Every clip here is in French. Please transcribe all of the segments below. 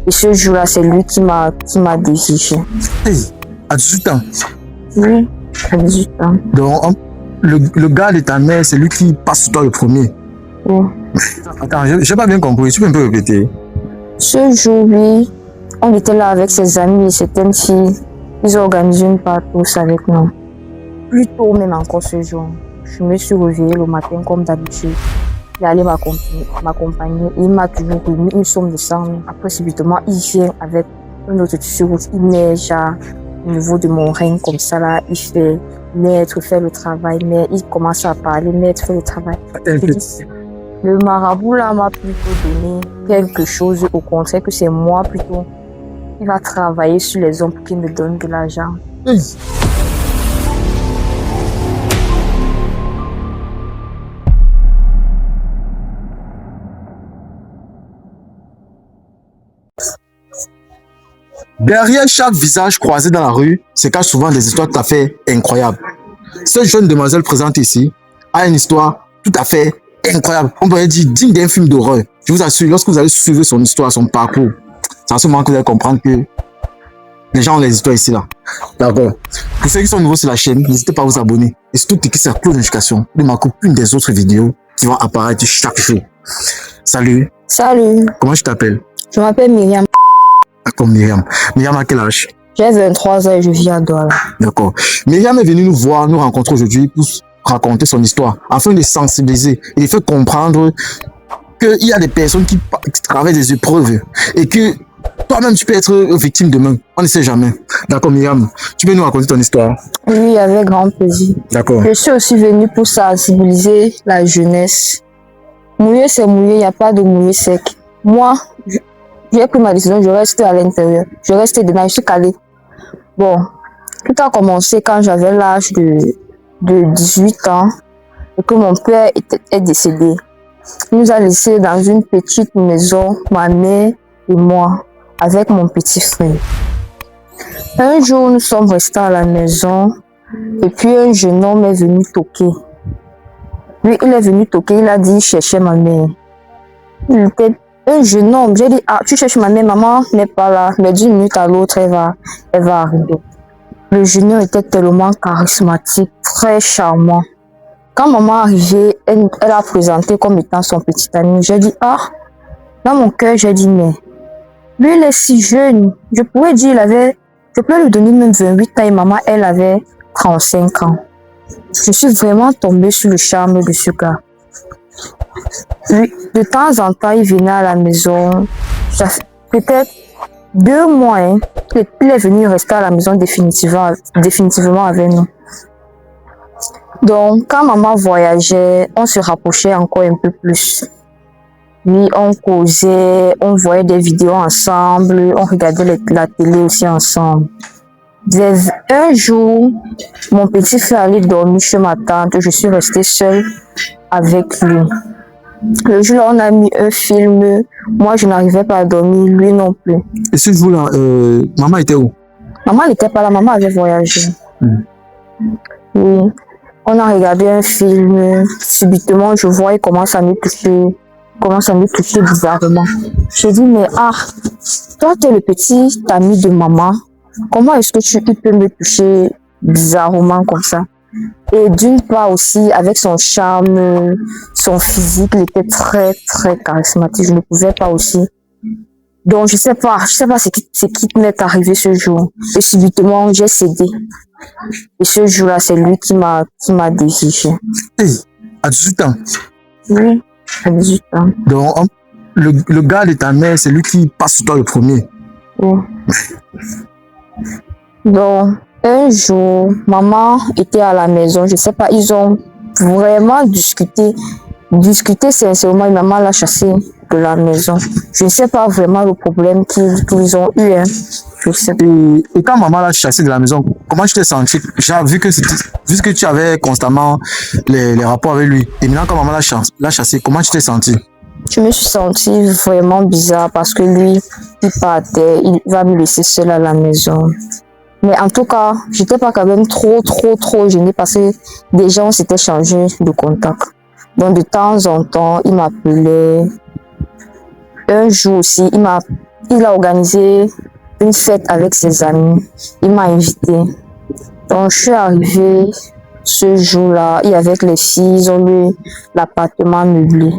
Et ce jour-là, c'est lui qui m'a désigé. Hey, à 18 ans. Oui, à 18 ans. Donc, le gars de ta mère, c'est lui qui passe sur toi le premier. Oui. Attends, je n'ai pas bien compris. Tu peux un peu répéter? Ce jour, oui, on était là avec ses amis et certaines filles. Ils ont organisé une partouze avec nous. Plus tôt même encore ce jour, je me suis réveillée le matin comme d'habitude. Il est allé m'accompagner. Il m'a toujours remis une somme de 100 000. Après, subitement, il vient avec un autre tissu rouge. Il met genre au niveau de mon rein comme ça là. Il fait maître, fait le travail. Mais il commence à parler, maître, fait le travail. Le marabout là m'a plutôt donné quelque chose. Au contraire que c'est moi plutôt. Il va travailler sur les hommes pour qu'ils me donnent de l'argent. Derrière chaque visage croisé dans la rue se cachent souvent des histoires tout à fait incroyables. Cette jeune demoiselle présente ici a une histoire tout à fait incroyable. On pourrait dire digne d'un film d'horreur. Je vous assure, lorsque vous allez suivre son histoire, son parcours, c'est à ce moment que vous allez comprendre que les gens ont les histoires ici là. D'accord. Pour ceux qui sont nouveaux sur la chaîne, n'hésitez pas à vous abonner. Et surtout cliquez sur la cloche de notification pour ne manquer aucune des autres vidéos qui vont apparaître chaque jour. Salut. Salut, Comment tu t'appelles? je m'appelle Myriam. D'accord, Myriam. Myriam a quel âge? J'ai 23 ans et je vis à Douala. D'accord. Myriam est venue nous voir, nous rencontrer aujourd'hui pour raconter son histoire, afin de sensibiliser et de faire comprendre qu'il y a des personnes qui traversent des épreuves et que toi-même tu peux être victime demain. On ne sait jamais. D'accord, Myriam, tu peux nous raconter ton histoire? Oui, avec grand plaisir. D'accord. Je suis aussi venue pour sensibiliser la jeunesse. Mouiller, c'est mouiller, il n'y a pas de mouiller sec. Moi, j'ai pris ma décision, je reste à l'intérieur. Je reste dedans, je suis calée. Bon, tout a commencé quand j'avais l'âge de 18 ans et que mon père est décédé. Il nous a laissés dans une petite maison, ma mère et moi, avec mon petit frère. Un jour, nous sommes restés à la maison et puis un jeune homme est venu toquer. Lui, il est venu toquer, il a dit chercher ma mère. Il était un jeune homme. J'ai dit, ah, tu cherches ma mère, maman n'est pas là. Mais d'une minute à l'autre, elle va arriver. Le jeune homme était tellement charismatique, très charmant. Quand maman est arrivée, elle a présenté comme étant son petit ami. J'ai dit, ah, dans mon cœur, j'ai dit, mais lui, il est si jeune. Je pourrais lui donner même 28 ans et maman, elle avait 35 ans. Je suis vraiment tombée sur le charme de ce gars. Oui, de temps en temps, il venait à la maison. Ça fait peut-être 2 mois. Il est venu rester à la maison définitivement avec nous. Donc, quand maman voyageait, on se rapprochait encore un peu plus. Oui, on causait, on voyait des vidéos ensemble, on regardait la télé aussi ensemble. Un jour, mon petit frère allait dormir chez ma tante. Je suis restée seule avec lui. Le jour-là, on a mis un film. Moi, je n'arrivais pas à dormir, lui non plus. Et ce jour-là, maman était où? Maman n'était pas là, maman avait voyagé. Oui. On a regardé un film. Subitement, je vois, il commence à me toucher bizarrement. J'ai dit, mais toi, tu es le petit ami de maman. Comment est-ce que tu peux me toucher bizarrement comme ça? Et d'une part aussi, avec son charme, son physique, il était très, très charismatique. Je ne pouvais pas aussi. Donc, je sais pas ce qui m'est arrivé ce jour. Et subitement, j'ai cédé. Et ce jour-là, c'est lui qui m'a désigé. Hey, à 18 ans? Oui, à 18 ans. Donc, le gars de ta mère, c'est lui qui passe sur toi le premier. Oui. Donc, un jour, maman était à la maison, je sais pas, ils ont vraiment discuté sincèrement et maman l'a chassé de la maison. Je ne sais pas vraiment le problème qu'ils ont eu. Je sais pas. Et quand maman l'a chassé de la maison, comment tu t'es senti? Vu que tu avais constamment les rapports avec lui, et maintenant quand maman l'a chassé, comment tu t'es senti? Je me suis sentie vraiment bizarre parce que lui, il partait, il va me laisser seule à la maison. Mais en tout cas, j'étais pas quand même trop gênée parce que déjà on s'était changé de contact. Donc de temps en temps, il m'appelait. Un jour aussi, il a organisé une fête avec ses amis. Il m'a invité. Donc, je suis arrivée ce jour-là et avec les filles, ils ont eu l'appartement meublé.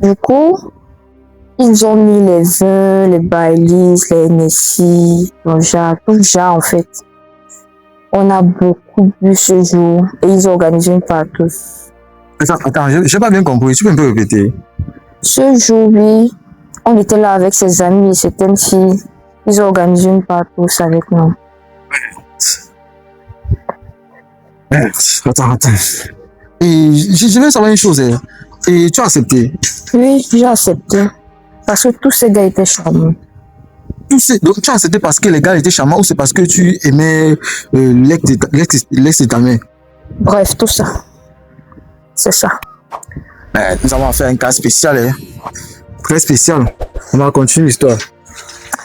Du coup, ils ont mis les vins, les Baileys, les Nessie, tout genre en fait. On a beaucoup bu ce jour et ils ont organisé une partie. Attends, j'ai pas bien compris. Tu peux un peu répéter? Ce jour, oui, on était là avec ses amis et certaines filles. Ils ont organisé une partie avec nous. Attends. Et je vais savoir une chose. Et tu as accepté? Oui, j'ai accepté. Parce que tous ces gars étaient charmants. Donc tu as accepté parce que les gars étaient charmants ou c'est parce que tu aimais l'ex de ta mère? Bref, tout ça. C'est ça. Nous avons fait un cas spécial, hein? Très spécial. On va continuer l'histoire.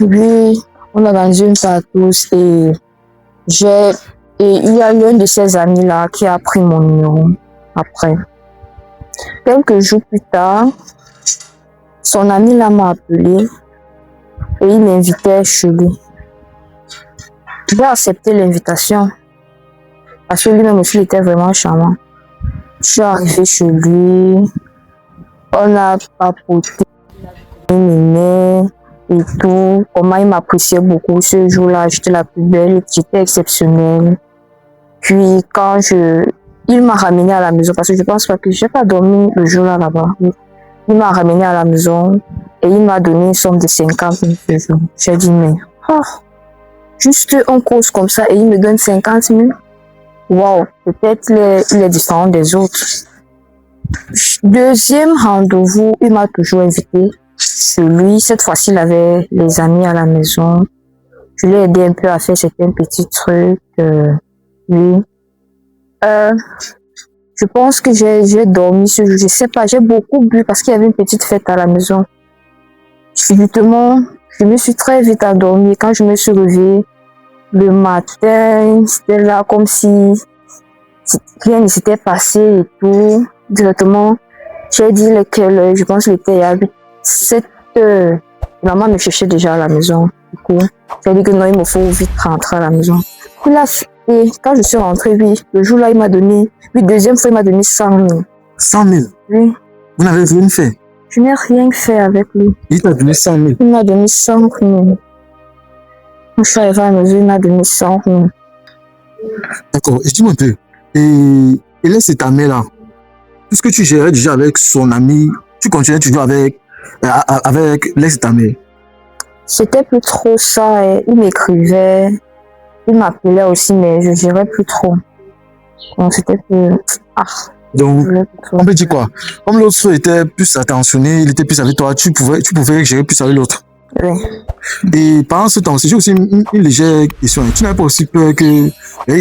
Oui, on a organisé une partouze et il y a l'un de ses amis là qui a pris mon numéro après. Quelques jours plus tard, son ami là m'a appelé et il m'invitait chez lui. J'ai accepté l'invitation parce que lui-même aussi était vraiment charmant. Je suis arrivée chez lui, on a papoté, il m'aimait et tout. Comment il m'appréciait beaucoup ce jour-là, j'étais la plus belle, j'étais exceptionnelle. Puis quand il m'a ramenée à la maison parce que je pense pas que j'ai pas dormi le jour-là là-bas. Il m'a ramenée à la maison et il m'a donné une somme de 50 000 ce jour. J'ai dit mais juste on cause comme ça et il me donne 50 000. Wow, peut-être il est différent des autres. Deuxième rendez-vous, il m'a toujours invité chez lui. Cette fois-ci, il avait les amis à la maison. Je l'ai aidé un peu à faire certains petits trucs. Oui. Je pense que j'ai dormi ce jour. Je sais pas, j'ai beaucoup bu parce qu'il y avait une petite fête à la maison. Subitement, je me suis très vite endormie. Quand je me suis réveillée, le matin, c'était là comme si rien ne s'était passé et tout. Directement, j'ai dit lequel, je pense qu'il était à 7 heures. Maman me cherchait déjà à la maison. Du coup, j'ai dit que non, il me faut vite rentrer à la maison. Et quand je suis rentrée, oui, le jour-là, il m'a donné, oui, deuxième fois, il m'a donné 100 000. 100 000? Oui. Vous n'avez rien fait? Je n'ai rien fait avec lui. Il t'a donné 100 000? Il m'a donné 100 000. Je suis arrivée à la maison, il m'a donné 100 000. D'accord, et dis-moi un peu. Et là, c'est ta mère là. Tout ce que tu gérais déjà avec son ami, tu continuais toujours avec l'ex de ta mère? C'était plus trop ça. Et il m'écrivait, il m'appelait aussi, mais je gérais plus trop. Donc c'était plus... Donc, on peut dire quoi? Comme l'autre était plus attentionné, il était plus avec toi, tu pouvais gérer plus avec l'autre. Oui. Et pendant ce temps, j'ai aussi une légère question. Tu n'avais pas aussi peur qu'il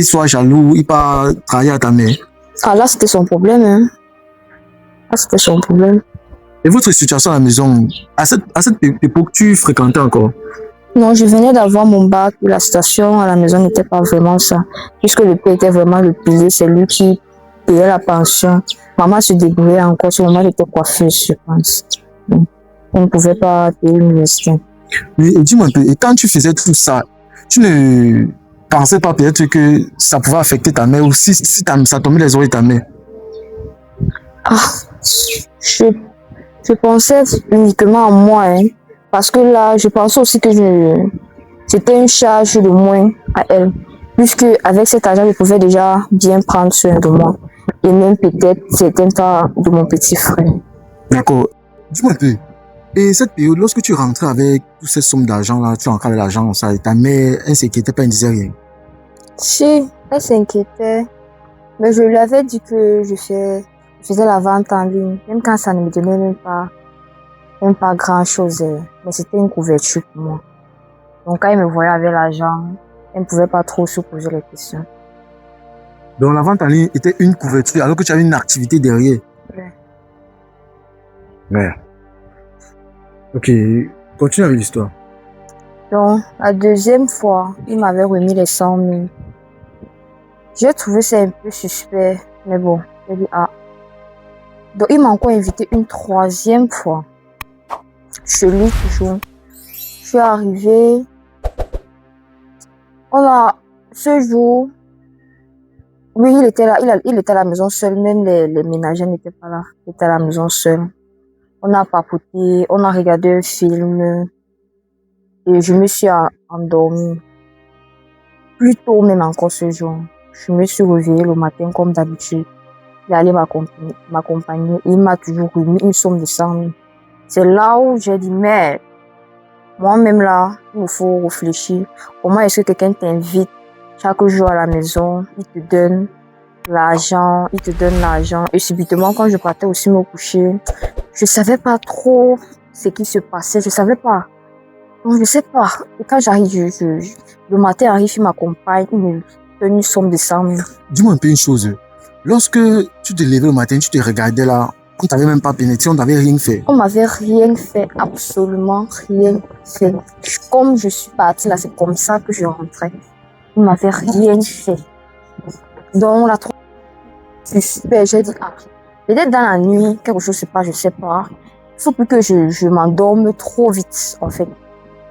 soit jaloux, il pas trahir à ta mère? Ah là, c'était son problème. Hein. Là, c'était son problème. Et votre situation à la maison, à cette époque, tu fréquentais encore? Non, je venais d'avoir mon bac. La situation à la maison n'était pas vraiment ça. Puisque le père était vraiment le pilier, c'est lui qui payait la pension. Maman se débrouillait encore. Sur maman était coiffeuse, je pense. Donc, on ne pouvait pas payer l'université. Oui, et dis-moi un peu, et quand tu faisais tout ça, tu ne pensais pas peut-être que ça pouvait affecter ta mère ou si ça tombait les oreilles de ta mère? Je pensais uniquement à moi, hein, parce que là, je pensais aussi que c'était une charge de moins à elle, puisque avec cet argent, je pouvais déjà bien prendre soin de moi, et même peut-être certains cas de mon petit frère. D'accord. Dis-moi un peu, et cette période, lorsque tu rentrais avec toutes ces sommes d'argent là, tu rentrais avec l'argent comme ça, et ta mère, elle s'inquiétait pas, elle ne disait rien? Si, elle s'inquiétait, mais je lui avais dit que je faisais la vente en ligne, même quand ça ne me donnait même pas grand-chose, mais c'était une couverture pour moi. Donc quand elle me voyait avec l'argent, elle ne pouvait pas trop se poser les questions. Donc la vente en ligne était une couverture alors que tu avais une activité derrière? Oui. Ouais. Ok, continue avec l'histoire. Donc la deuxième fois, il m'avait remis les 100 000. J'ai trouvé ça un peu suspect, mais bon, j'ai dit Donc il m'a encore invité une troisième fois. Chez lui toujours. suis arrivée. Ce jour, oui, il était là, il était à la maison seul, même les ménagers n'étaient pas là. Il était à la maison seul. On a papoté, on a regardé un film et je me suis endormie. Plus tôt même encore ce jour. Je me suis réveillée le matin comme d'habitude. Il allait m'accompagner. Il m'a toujours remis une somme de 100 000. C'est là où j'ai dit, mais moi-même là, il me faut réfléchir. Comment est-ce que quelqu'un t'invite chaque jour à la maison, il te donne l'argent. Et subitement, quand je partais aussi me coucher, je savais pas trop ce qui se passait. Je savais pas. Donc, je sais pas. Et quand j'arrive, le matin arrive, il m'accompagne, il me donne une somme de 100 000. Dis-moi un peu une chose. Lorsque tu te levais le matin, tu te regardais là, on t'avait même pas pénétré, on t'avait rien fait. On m'avait rien fait, absolument rien fait. Comme je suis partie là, c'est comme ça que je rentrais. On m'avait rien fait. Donc, c'est super, j'ai dit, peut-être dans la nuit, quelque chose se passe, je sais pas. Il faut plus que je m'endorme trop vite, en fait.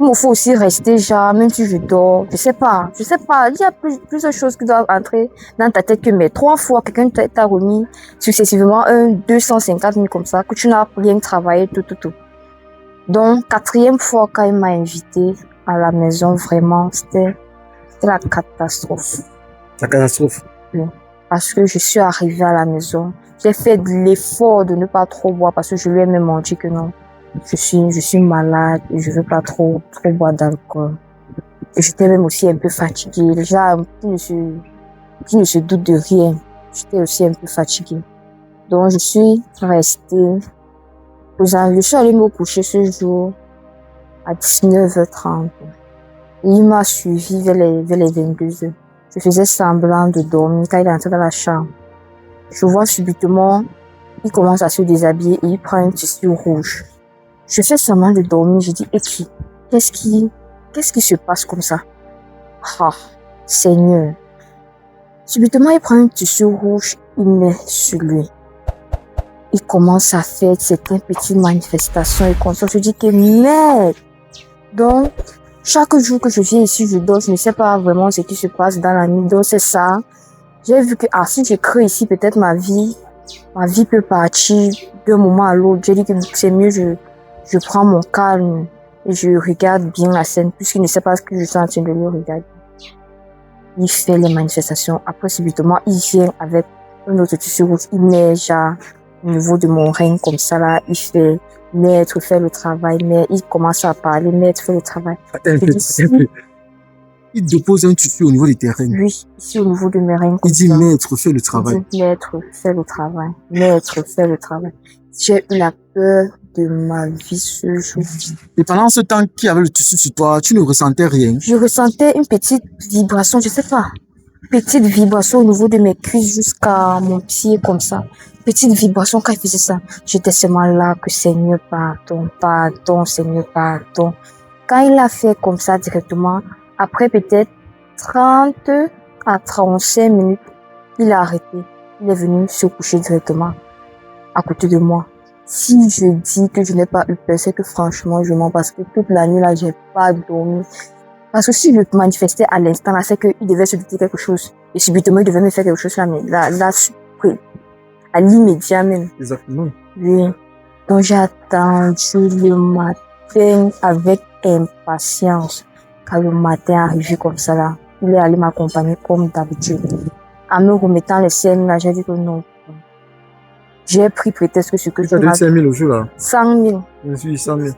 Il me faut aussi rester même si je dors. Je sais pas. Il y a plusieurs choses qui doivent entrer dans ta tête que, mais 3 fois, quelqu'un t'a remis successivement 250 000 comme ça, que tu n'as rien travaillé, tout. Donc, 4e fois, quand il m'a invité à la maison, vraiment, c'était la catastrophe. La catastrophe? Oui. Parce que je suis arrivée à la maison. J'ai fait de l'effort de ne pas trop boire parce que je lui ai même menti que non. Je suis malade et je veux pas trop boire d'alcool. Et j'étais même aussi un peu fatiguée. Déjà, qui ne se doute de rien. J'étais aussi un peu fatiguée. Donc, je suis restée. Je suis allée me coucher ce jour à 19h30. Et il m'a suivi vers les 22h. Je faisais semblant de dormir quand il est entré dans la chambre. Je vois subitement, il commence à se déshabiller et il prend un tissu rouge. Je fais semblant de dormir, je dis, écris, qu'est-ce qui se passe comme ça? Seigneur. Subitement, il prend un tissu rouge, il met sur lui. Il commence à faire certaines petites manifestations et comme ça. Je dis que merde. Donc, chaque jour que je viens ici, je dors, je ne sais pas vraiment ce qui se passe dans la nuit. Donc, c'est ça. J'ai vu que, si j'écris ici, peut-être ma vie peut partir d'un moment à l'autre. J'ai dit que c'est mieux, je prends mon calme et je regarde bien la scène puisqu'il ne sait pas ce que je suis en train de lui regarder. Il fait les manifestations. Après, subitement, il vient avec un autre tissu rouge. Il met genre au niveau de mon règne comme ça là. Il fait maître, fait le travail. Mais il commence à parler, maître, fait le travail. Attends un peu. Il dépose un tissu au niveau des terrains. Oui, ici au niveau de mes règnes. Il dit maître, fais le travail. Il dit maître, fais le travail. Maître, fais le travail. J'ai eu la peur de ma vie ce jour. Et pendant ce temps qu'il y avait le tissu sur toi, tu ne ressentais rien? Je ressentais une petite vibration, je sais pas. Petite vibration au niveau de mes cuisses jusqu'à mon pied comme ça. Petite vibration quand il faisait ça. J'étais seulement là que Seigneur pardon, Seigneur pardon. Quand il a fait comme ça directement, après peut-être 30 à 35 minutes, il a arrêté. Il est venu se coucher directement à côté de moi. Si je dis que je n'ai pas eu peur, c'est que franchement, je mens parce que toute la nuit là, j'ai pas dormi. Parce que si je manifestais à l'instant là, c'est qu'il devait se douter quelque chose. Et subitement, il devait me faire quelque chose là, mais là, oui, à l'immédiat même. Exactement. Oui. Donc j'ai attendu le matin avec impatience. Quand le matin arrivé comme ça là, il est allé m'accompagner comme d'habitude. En me remettant les scènes là, j'ai dit que non. J'ai pris prétexte que ce que tu as donné 5 000 au jour là? 100 000. Je suis 100 000.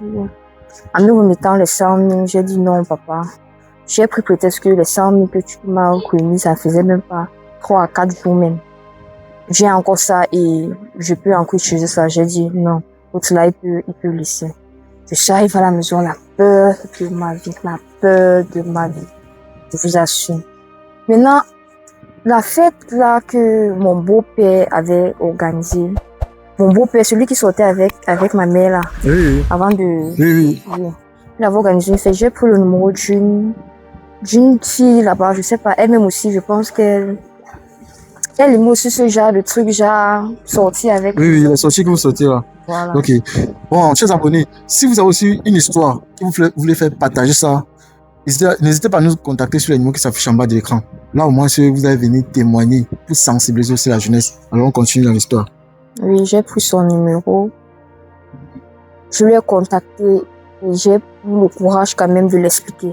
En me remettant les 100 000, j'ai dit non papa. J'ai pris prétexte que les 100 000 que tu m'as remis, ça faisait même pas 3 à 4 jours même. J'ai encore ça et je peux encore utiliser ça. J'ai dit non. L'autre là, il peut laisser. Je suis arrivée à la maison, la peur de ma vie, Je vous assure. Maintenant, la fête là que mon beau-père avait organisée, mon beau-père, celui qui sortait avec ma mère là, oui. Avant de... Oui. Il avait organisé une fête. J'ai pris le numéro d'une fille là-bas, je sais pas, elle-même aussi, je pense qu'elle Elle aime aussi ce genre de truc, genre sortir avec. Oui, les sorties que vous sortez là. Voilà. Ok. Bon, chers abonnés, si vous avez aussi une histoire que vous voulez faire partager ça, n'hésitez pas à nous contacter sur les numéros qui s'affichent en bas de l'écran. Là, au moins, si vous allez venir témoigner pour sensibiliser aussi la jeunesse. Alors, on continue dans l'histoire. Oui, j'ai pris son numéro. Je lui ai contacté et j'ai eu le courage quand même de l'expliquer.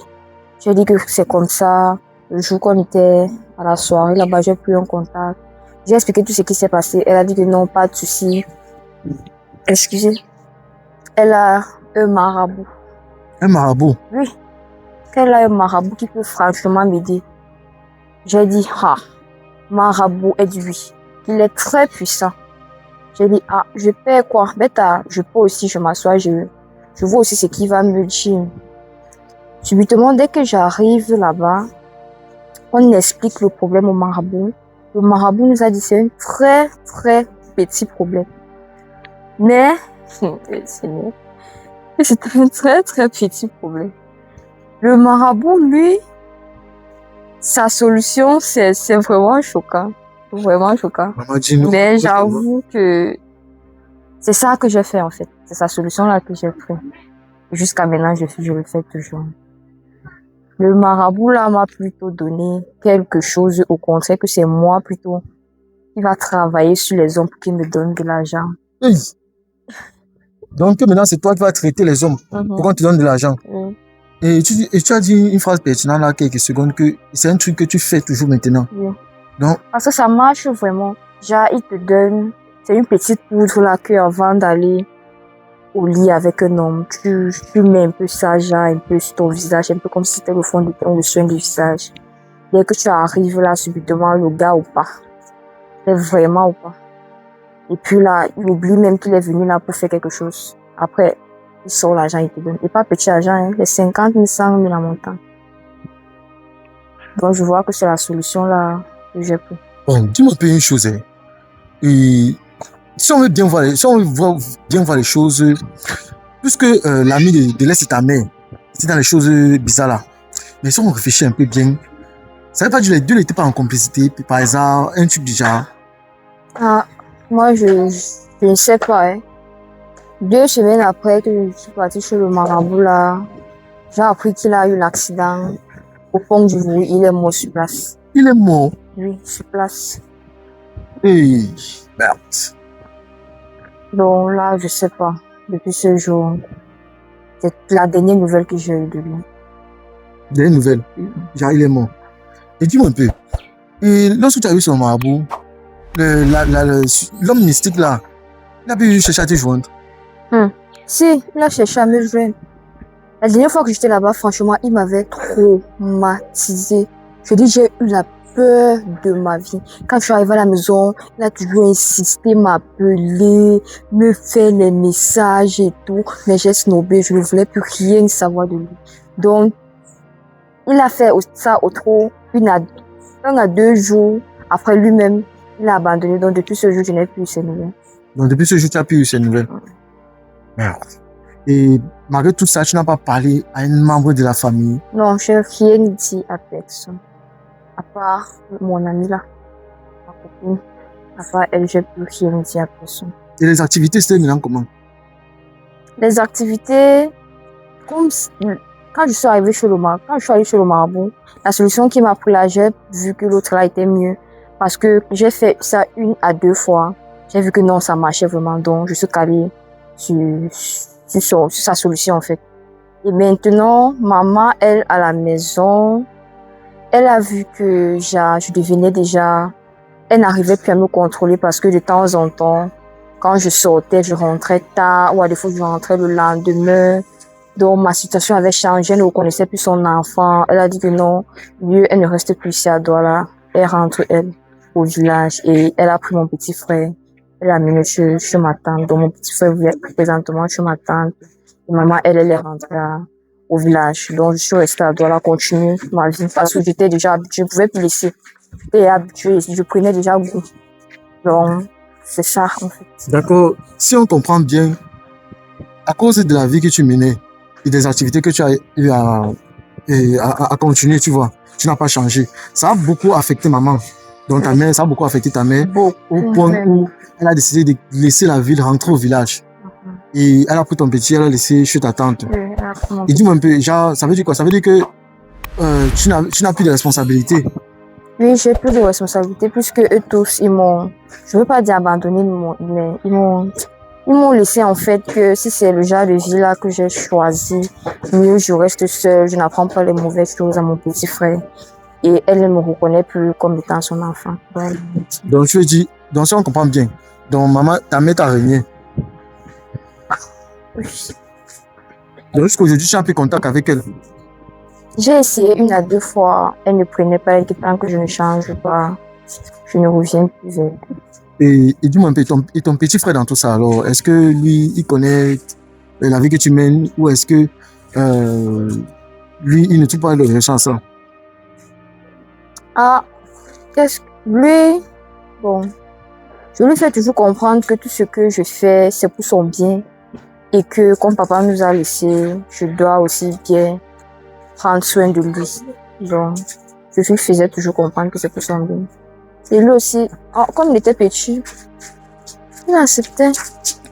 J'ai dit que c'est comme ça. Le jour qu'on était à la soirée là-bas, j'ai pris un contact. J'ai expliqué tout ce qui s'est passé. Elle a dit que non, pas de souci. Excusez. Elle a un marabout. Un marabout? Oui. Elle a un marabout qui peut franchement m'aider. J'ai dit, marabout est lui. Il est très puissant. J'ai dit, je paie quoi? Bêta, je peux aussi, je m'assois, je vois aussi ce qu'il va me dire. Subitement, dès que j'arrive là-bas, on explique le problème au marabout. Le marabout nous a dit, c'est un très, très petit problème. Mais, c'est un très, très petit problème. Le marabout, lui, sa solution, c'est vraiment choquant. Vraiment choquant. Mais j'avoue que c'est ça que j'ai fait en fait. C'est sa solution-là que j'ai pris. Jusqu'à maintenant, je le fais toujours. Le marabout là m'a plutôt donné quelque chose, au contraire que c'est moi plutôt qui va travailler sur les hommes pour qu'ils me donnent de l'argent. Oui. Donc maintenant, c'est toi qui vas traiter les hommes pour qu'on te donne de l'argent. Et tu as dit une phrase pertinente là, quelques secondes, que c'est un truc que tu fais toujours maintenant. Oui. Donc, parce que ça marche vraiment. Genre, il te donne, c'est une petite poudre là que avant d'aller au lit avec un homme, tu mets un peu ça, genre, un peu sur ton visage, un peu comme si c'était le fond de ton soin du visage. Dès que tu arrives là, subitement, le gars ou pas. C'est vraiment ou pas. Et puis là, il oublie même qu'il est venu là pour faire quelque chose. Après, il sort l'argent, il te donne. Et pas petit argent, hein, les 50 000, 100 000 à montant. Donc, je vois que c'est la solution là que j'ai pris. Bon, dis-moi un peu une chose. Hein. Et si on veut bien voir les choses, puisque l'ami de l'Est est ta mère, c'est dans les choses bizarres là. Mais si on réfléchit un peu bien, ça veut pas dire que les deux n'étaient pas en complicité, par exemple, un truc du genre. Moi, je ne sais pas. Hein. 2 semaines après que je suis partie chez le marabout là, j'ai appris qu'il a eu l'accident au pont du Vouri. Il est mort sur place. Il est mort? Oui, sur place. Hey, merde. Donc là, je sais pas. Depuis ce jour, c'est la dernière nouvelle que j'ai eue de lui. Dernière nouvelle? Genre, il est mort. Et dis-moi un peu. Et lorsque tu as vu son marabout, l'homme mystique là, il a pu chercher à te joindre? Si, il a cherché à me joindre. La dernière fois que j'étais là-bas, franchement, il m'avait traumatisé. Je dis, j'ai eu la peur de ma vie. Quand je suis arrivée à la maison, il a toujours insisté, m'appeler, me faire les messages et tout. Mais j'ai snobé, je ne voulais plus rien savoir de lui. Donc, il a fait ça au trop, 1 à 2 jours. Après lui-même, il a abandonné. Donc, depuis ce jour, je n'ai plus eu ses nouvelles. Donc, depuis ce jour, tu n'as plus eu ses nouvelles? Merde. Et malgré tout ça, tu n'as pas parlé à un membre de la famille? Non, je n'ai rien dit à personne. À part mon amie là, ma copine. À part elle, je n'ai plus rien dit à personne. Et les activités, c'était maintenant comment? Les activités, comme quand je suis arrivée chez le marabout, la solution qui m'a pris là, j'ai vu que l'autre là était mieux. Parce que j'ai fait ça 1 à 2 fois. J'ai vu que non, ça marchait vraiment. Donc, je suis calée sur sa solution en fait. Et maintenant, maman, elle, à la maison, elle a vu que je devenais déjà... Elle n'arrivait plus à me contrôler parce que de temps en temps, quand je sortais, je rentrais tard ou à des fois, je rentrais le lendemain. Donc, ma situation avait changé. Elle ne reconnaissait plus son enfant. Elle a dit que non, mieux, elle ne reste plus ici à Douala. Elle rentre, elle, au village et elle a pris mon petit frère. Elle l'a amené chez ma tante. Donc, mon petit frère vient présentement chez ma tante. Et maman, elle est rentrée au village. Donc, je suis restée à Douala, continuer ma vie parce que j'étais déjà habituée. Je ne pouvais plus laisser. J'étais habituée. Je prenais déjà goût. Donc, c'est ça, en fait. D'accord. Si on comprend bien, à cause de la vie que tu menais et des activités que tu as eu à continuer, tu vois, tu n'as pas changé. Ça a beaucoup affecté maman. Donc ta mère, ça a beaucoup affecté ta mère Beaucoup. au point Même. où elle a décidé de laisser la ville, rentrer au village. Et elle a pris ton petit, elle a laissé chez ta tante. Oui, elle a pris mon Et dis-moi un peu, genre, ça veut dire quoi? Ça veut dire que tu n'as plus de responsabilité. Oui, j'ai plus de responsabilités puisque eux tous, ils m'ont, je veux pas dire abandonné, mais ils m'ont laissé en fait que si c'est le genre de vie là que j'ai choisi, mieux je reste seule, je n'apprends pas les mauvaises choses à mon petit frère. Et elle ne me reconnaît plus comme étant son enfant. Ouais. Donc tu veux dire, donc si on comprend bien, donc maman, ta mère t'a régné. Oui. Donc jusqu'à aujourd'hui, tu n'as plus contact avec elle. J'ai essayé 1 à 2 fois, elle ne prenait pas, elle dit tant que je ne change pas, je ne reviens plus vers elle. Et dis-moi un peu, ton petit frère dans tout ça, alors, est-ce que lui, il connaît la vie que tu mènes ou est-ce que lui, il ne trouve pas de chance ça? Ah, lui, bon, je lui fais toujours comprendre que tout ce que je fais, c'est pour son bien et que comme papa nous a laissé, je dois aussi bien prendre soin de lui. Donc, je lui faisais toujours comprendre que c'est pour son bien. Et lui aussi, comme il était petit, il acceptait.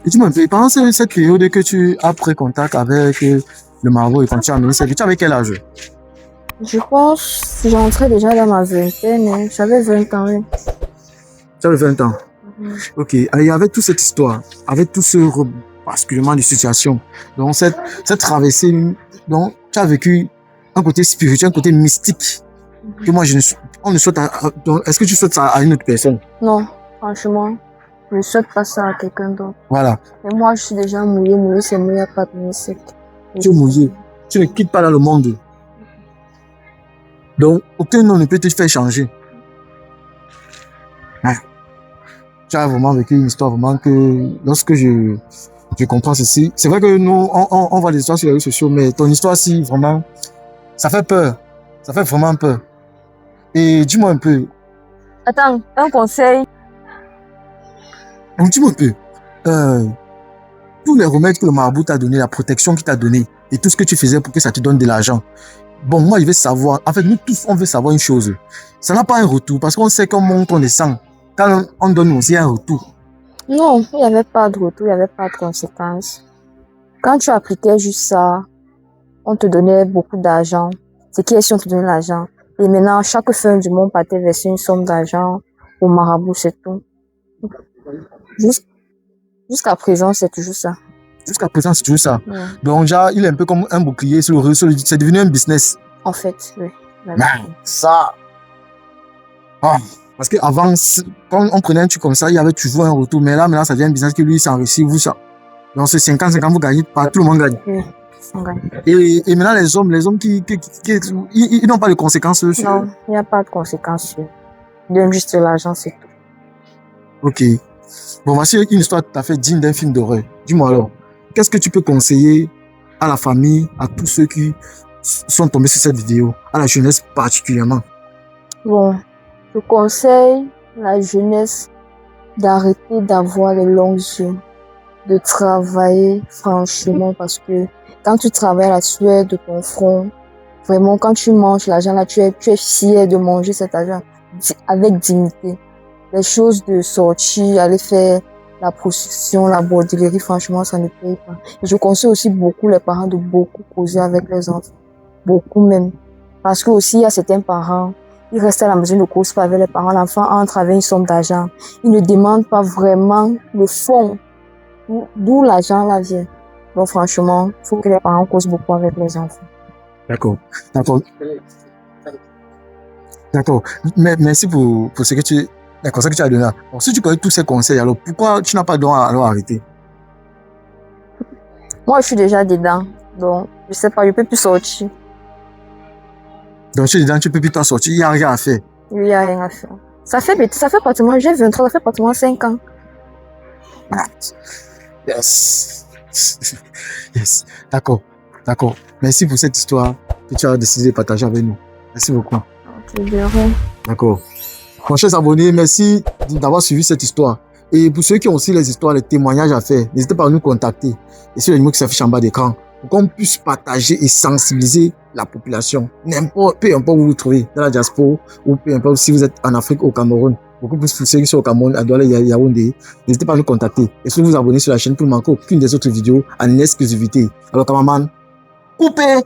Et dis-moi un peu, pendant cette période que tu as pris contact avec le marabout et quand tu as amené, tu avais quel âge? Je pense que j'entrais déjà dans ma vingtaine, hein. J'avais 20 ans. Oui. Tu avais 20 ans. Ok, et avec toute cette histoire, avec tout ce basculement de situation, donc cette traversée, donc tu as vécu un côté spirituel, un côté mystique, que moi, on ne souhaite donc, est-ce que tu souhaites ça à une autre personne? Non, franchement, je ne souhaite pas ça à quelqu'un d'autre. Voilà. Mais moi, je suis déjà mouillée, c'est mouillé, pas de sec. Tu es mouillé, tu ne quittes pas dans le monde. Donc, aucun nom ne peut te faire changer. Ah. Tu as vraiment vécu une histoire vraiment que, lorsque je comprends ceci, c'est vrai que nous, on voit des histoires sur les réseaux sociaux, mais ton histoire, si, vraiment, ça fait peur. Ça fait vraiment peur. Et dis-moi un peu. Attends, un conseil. Donc, dis-moi un peu. Tous les remèdes que le marabout t'a donné, la protection qu'il t'a donné, et tout ce que tu faisais pour que ça te donne de l'argent. Bon, moi, je veux savoir, en fait, nous tous, on veut savoir une chose. Ça n'a pas un retour, parce qu'on sait qu'on monte, on descend. Quand on donne aussi un retour. Non, il n'y avait pas de retour, il n'y avait pas de conséquences. Quand tu appliquais juste ça, on te donnait beaucoup d'argent. C'est qui est si on te donnait l'argent. Et maintenant, chaque fin du mois, on partait verser une somme d'argent au marabout, c'est tout. Jusqu'à présent, c'est toujours ça. Jusqu'à présent, c'est toujours ça. Ouais. Donc, genre, il est un peu comme un bouclier sur le réseau. C'est devenu un business. En fait, oui. Ça. Ah. Parce qu'avant, quand on prenait un truc comme ça, il y avait toujours un retour. Mais là, maintenant, ça devient un business que lui, s'enrichit, vous, ça. Donc, c'est 50-50, vous gagnez pas. Tout le monde gagne. Oui, on gagne. Et maintenant, les hommes qui ils n'ont pas de conséquences sur. Non, il n'y a pas de conséquences sur. Ils donnent juste de l'argent, c'est tout. Ok. Bon, voici une histoire tout à fait digne d'un film d'horreur. Dis-moi alors, qu'est-ce que tu peux conseiller à la famille, à tous ceux qui sont tombés sur cette vidéo, à la jeunesse particulièrement? Bon, je conseille la jeunesse d'arrêter d'avoir les longs yeux, de travailler franchement parce que quand tu travailles la sueur de ton front, vraiment quand tu manges l'argent là, tu es fier de manger cet argent avec dignité. Les choses de sortir, aller faire la prostitution, la bordellerie, franchement, ça ne paye pas. Et je conseille aussi beaucoup les parents de beaucoup causer avec les enfants. Beaucoup même. Parce que aussi, il y a certains parents, ils restent à la maison, ne causent pas avec les parents. L'enfant entre avec une somme d'argent. Ils ne demandent pas vraiment le fond d'où l'argent là vient. Donc franchement, il faut que les parents causent beaucoup avec les enfants. D'accord. Merci pour ce que les conseils que tu as donnés. Donc, si tu connais tous ces conseils, alors pourquoi tu n'as pas donc alors arrêter? Moi, je suis déjà dedans. Donc, je sais pas, je peux plus sortir. Donc, tu es dedans, tu peux plus t'en sortir, il n'y a rien à faire. Il n'y a rien à faire. Ça fait pratiquement, j'ai 23, ça fait pratiquement 5 ans. Yes. Yes. D'accord. Merci pour cette histoire que tu as décidé de partager avec nous. Merci beaucoup. D'accord. Mon cher abonné, merci d'avoir suivi cette histoire. Et pour ceux qui ont aussi les histoires, les témoignages à faire, n'hésitez pas à nous contacter. Et sur le numéro qui s'affiche en bas d'écran, pour qu'on puisse partager et sensibiliser la population. Peu importe où vous vous trouvez, dans la diaspora, ou peu importe si vous êtes en Afrique ou au Cameroun. Beaucoup plus pour ceux qui sont au Cameroun, à Douala, Yaoundé. N'hésitez pas à nous contacter. Et si vous vous abonnez sur la chaîne pour ne manquer aucune des autres vidéos en exclusivité. Alors, cameraman, coupez